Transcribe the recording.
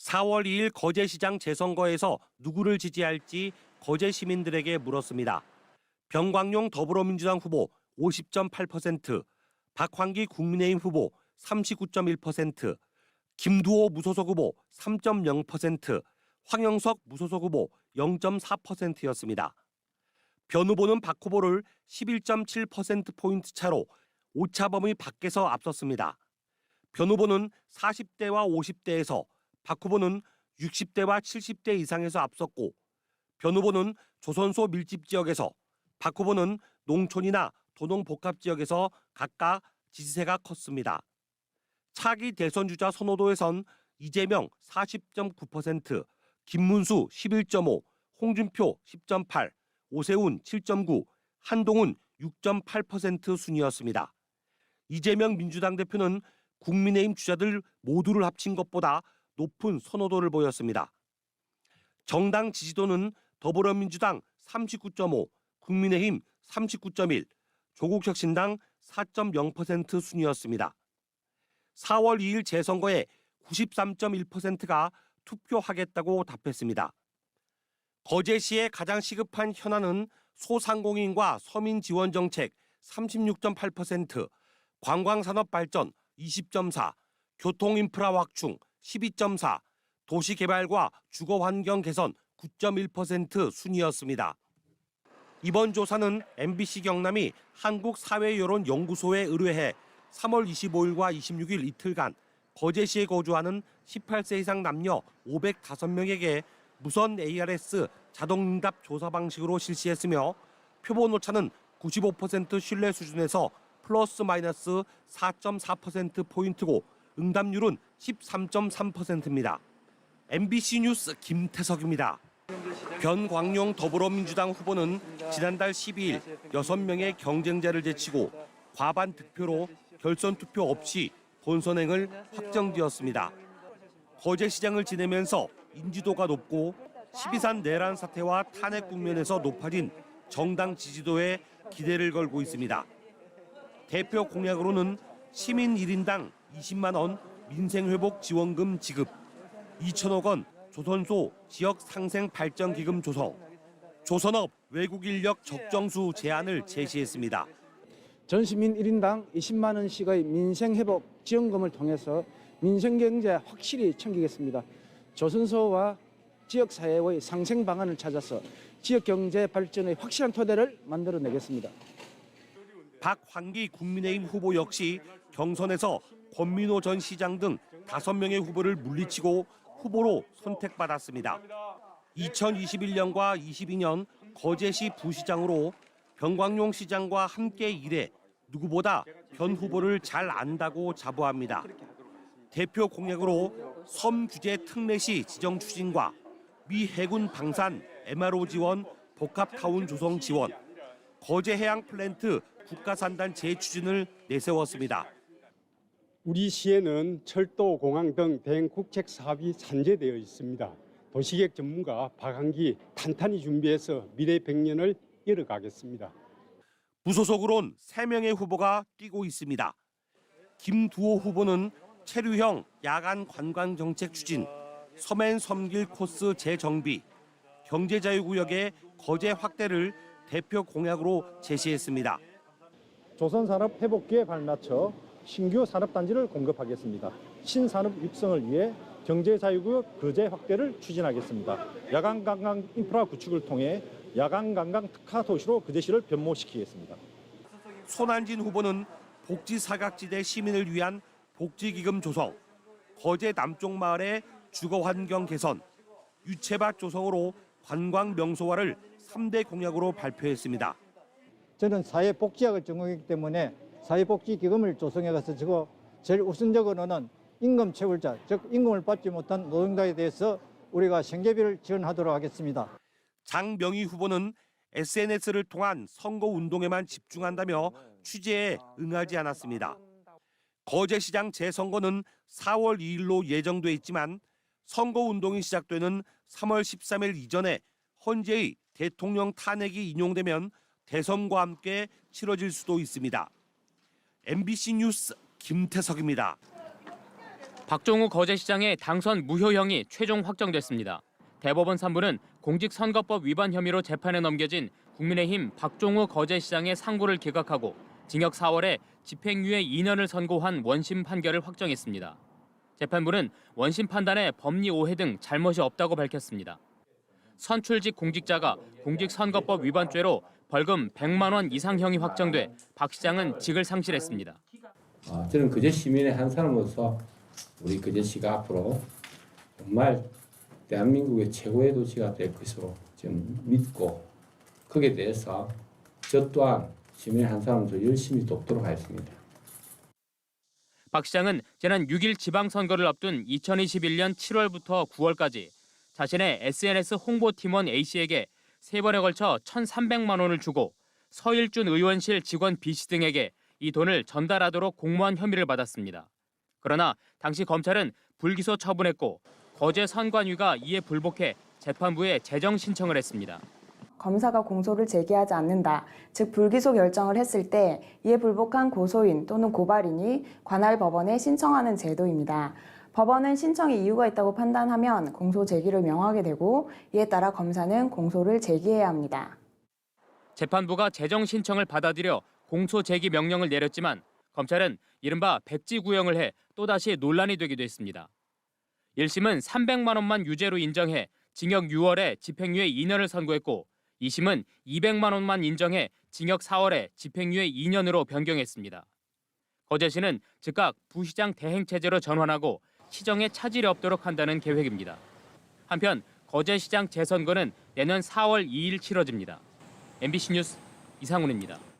4월 2일 거제시장 재선거에서 누구를 지지할지 거제 시민들에게 물었습니다. 병광용 더불어민주당 후보 50.8%, 박환기 국민의힘 후보 39.1%, 김두호 무소속 후보 3.0%, 황영석 무소속 후보 0.4%였습니다. 변 후보는 박 후보를 11.7%포인트 차로 오차범위 밖에서 앞섰습니다. 변 후보는 40대와 50대에서, 박 후보는 60대와 70대 이상에서 앞섰고, 변 후보는 조선소 밀집 지역에서, 박 후보는 농촌이나 도농복합 지역에서 각각 지지세가 컸습니다. 차기 대선 주자 선호도에선 이재명 40.9%, 김문수 11.5, 홍준표 10.8, 오세훈 7.9, 한동훈 6.8% 순이었습니다. 이재명 민주당 대표는 국민의힘 주자들 모두를 합친 것보다 높은 선호도를 보였습니다. 정당 지지도는 더불어민주당 39.5, 국민의힘 39.1, 조국혁신당 4.0% 순이었습니다. 4월 2일 재선거에 93.1%가 투표하겠다고 답했습니다. 거제시의 가장 시급한 현안은 소상공인과 서민 지원 정책 36.8%, 관광산업 발전 20.4, 교통인프라 확충 12.4, 도시개발과 주거환경 개선 9.1% 순이었습니다. 이번 조사는 MBC 경남이 한국사회여론연구소에 의뢰해 3월 25일과 26일 이틀간 거제시에 거주하는 18세 이상 남녀 505명에게 무선 ARS 자동응답 조사 방식으로 실시했으며 표본 오차는 95% 신뢰 수준에서 플러스 마이너스 4.4%포인트고 응답률은 13.3%입니다. MBC 뉴스 김태석입니다. 변광용 더불어민주당 후보는 지난달 12일 6명의 경쟁자를 제치고 과반 득표로 결선 투표 없이 본선행을 확정되었습니다. 거제시장을 지내면서 인지도가 높고 12.3 내란 사태와 탄핵 국면에서 높아진 정당 지지도에 기대를 걸고 있습니다. 대표 공약으로는 시민 1인당 20만 원 민생회복 지원금 지급, 2천억 원 조선소 지역 상생 발전 기금 조성, 조선업 외국 인력 적정수 제한을 제시했습니다. 전 시민 1인당 20만 원씩의 민생회복 지원금을 통해서 민생경제 확실히 챙기겠습니다. 조선소와 지역사회의 상생 방안을 찾아서 지역경제 발전의 확실한 토대를 만들어내겠습니다. 박환기 국민의힘 후보 역시 경선에서 권민호 전 시장 등 5명의 후보를 물리치고 후보로 선택받았습니다. 2021년과 22년 거제시 부시장으로 병광용 시장과 함께 일해 누구보다 변 후보를 잘 안다고 자부합니다. 대표 공약으로 섬 규제 특례시 지정 추진과 미 해군 방산 MRO 지원, 복합타운 조성 지원, 거제 해양 플랜트 국가산단 재추진을 내세웠습니다. 우리 시에는 철도, 공항 등 대형 국책 사업이 산재되어 있습니다. 도시계획 전문가 박한기 탄탄히 준비해서 미래 100년을 이뤄가겠습니다. 무소속으론 3명의 후보가 뛰고 있습니다. 김두호 후보는 체류형 야간 관광 정책 추진, 서맨 섬길 코스 재정비, 경제자유구역의 거제 확대를 대표 공약으로 제시했습니다. 조선산업 회복기에 발맞춰 신규 산업단지를 공급하겠습니다. 신산업 육성을 위해 경제자유구역 거제 확대를 추진하겠습니다. 야간관광 인프라 구축을 통해 야간관광 특화 도시로 거제시를 변모시키겠습니다. 손한진 후보는 복지사각지대 시민을 위한 복지기금 조성, 거제 남쪽 마을의 주거환경 개선, 유채밭 조성으로 관광 명소화를 3대 공약으로 발표했습니다. 저는 사회복지학을 전공했기 때문에 사회복지기금을 조성해 가서 제일 우선적으로는 임금 채굴자, 즉 임금을 받지 못한 노동자에 대해서 우리가 생계비를 지원하도록 하겠습니다. 장명희 후보는 SNS를 통한 선거운동에만 집중한다며 취재에 응하지 않았습니다. 거제시장 재선거는 4월 2일로 예정돼 있지만 선거운동이 시작되는 3월 13일 이전에 헌재의 대통령 탄핵이 인용되면 대선과 함께 치러질 수도 있습니다. MBC 뉴스 김태석입니다. 박종우 거제시장의 당선 무효형이 최종 확정됐습니다. 대법원 3부는 공직선거법 위반 혐의로 재판에 넘겨진 국민의힘 박종우 거제시장의 상고를 기각하고 징역 4월에 집행유예 2년을 선고한 원심 판결을 확정했습니다. 재판부는 원심 판단에 법리 오해 등 잘못이 없다고 밝혔습니다. 선출직 공직자가 공직선거법 위반죄로 벌금 100만 원 이상형이 확정돼 박 시장은 직을 상실했습니다. 저는 거제 시민의 한 사람으로서 우리 거제시가 앞으로 정말 대한민국의 최고의 도시가 될 것으로 지금 믿고 거기에 대해서 저 또한 시민의 한 사람으로서 열심히 돕도록 하겠습니다. 박 시장은 지난 6일 지방선거를 앞둔 2021년 7월부터 9월까지 자신의 SNS 홍보팀원 A씨에게 3번에 걸쳐 1,300만 원을 주고 서일준 의원실 직원 B씨 등에게 이 돈을 전달하도록 공모한 혐의를 받았습니다. 그러나 당시 검찰은 불기소 처분했고 거제 선관위가 이에 불복해 재판부에 재정 신청을 했습니다. 검사가 공소를 제기하지 않는다, 즉 불기소 결정을 했을 때 이에 불복한 고소인 또는 고발인이 관할 법원에 신청하는 제도입니다. 법원은 신청에 이유가 있다고 판단하면 공소 제기를 명하게 되고 이에 따라 검사는 공소를 제기해야 합니다. 재판부가 재정 신청을 받아들여 공소 제기 명령을 내렸지만 검찰은 이른바 백지 구형을 해 또다시 논란이 되기도 했습니다. 1심은 300만 원만 유죄로 인정해 징역 6월에 집행유예 2년을 선고했고 2심은 200만 원만 인정해 징역 4월에 집행유예 2년으로 변경했습니다. 거제시는 즉각 부시장 대행체제로 전환하고 시정에 차질이 없도록 한다는 계획입니다. 한편 거제시장 재선거는 내년 4월 2일 치러집니다. MBC 뉴스 이상훈입니다.